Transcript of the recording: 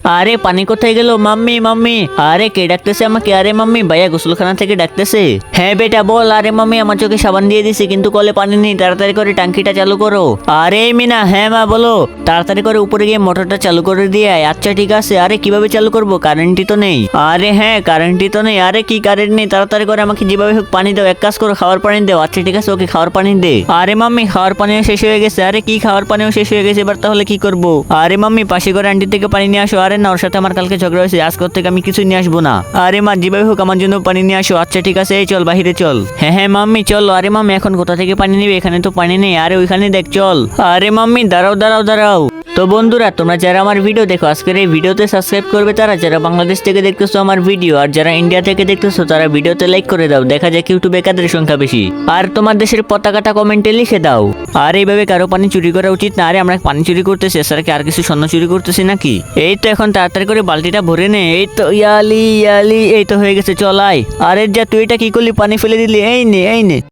আরে পানি কোথায় গেল? মাম্মি মাম্মি, আরে কে ডাকতেছে আমাকে? আরে মাম্মি, ভাইয়া গোসলখানা থেকে ডাকতেছে। হ্যাঁ বেটা বল। আরে মাম্মি, আমার চোখে সাবান দিয়ে দিছে কিন্তু কলে পানি নেই, তাড়াতাড়ি করে টাঙ্কিটা চালু করো। আরে মিনা, হ্যাঁ মা বলো। তাড়াতাড়ি করে উপরে গিয়ে মোটরটা চালু করে দিয়ে আয়। আচ্ছা ঠিক আছে। আরে কিভাবে চালু করব? কারেন্টই তো নেই। আরে হ্যাঁ, কারেন্টই তো নেই। আরে কি কারেন্ট নেই? তাড়াতাড়ি করে আমাকে যেভাবে হোক পানি দাও। এক কাজ করো, খাওয়ার পানি দাও। আচ্ছা ঠিক আছে, ওকে খাওয়ার পানি দে। আরে মাম্মি, খাওয়ার পানিও শেষ হয়ে গেছে। আরে কি খাওয়ার পানিও শেষ হয়ে গেছে? এবার তাহলে কি করব? আরে মাম্মি, পাশে করে আন্টি থেকে পানি নিয়ে আসো। আরে না, ওর সাথে আমার কালকে ঝগড়া হয়েছে, আজকের থেকে আমি কিছু নিয়ে আসবো না। আরে মা, যেভাবে হোক আমার জন্য পানি নিয়ে আসো। আচ্ছা ঠিক আছে, এই চল বাহিরে চল। হ্যাঁ হ্যাঁ মাম্মি চলো। আরে মাম্মি, এখন কোথা থেকে পানি নিবে? এখানে তো পানি নেই। আরে ওইখানে দেখ, চল। আরে মাম্মি দাঁড়াও দাঁড়াও দাঁড়াও। তো বন্ধুরা, তোমরা যারা আমার ভিডিও দেখো, আজকের এই ভিডিওতে সাবস্ক্রাইব করবে তারা যারা বাংলাদেশ থেকে দেখতেছো আমার ভিডিও, আর যারা ইন্ডিয়া থেকে দেখতেছো তারা ভিডিওতে লাইক করে দাও। দেখা যায় ইউটিউবে কাদের সংখ্যা বেশি। আর তোমার দেশের পতাকাটা কমেন্টে লিখে দাও। আর এইভাবে কারো পানি চুরি করা উচিত না। আরে আমরা পানি চুরি করতেছি, এছাড়া কি আর কিছু স্বর্ণ চুরি করতেছি নাকি? এই তো এখন তাড়াতাড়ি করে বালতিটা ভরে নে। এই তো ইয়ালি ইয়ালি, এই তো হয়ে গেছে, চল আয়। আরে যা, তুই এটা কি করলি? পানি ফেলে দিলি। এই নে এই নে।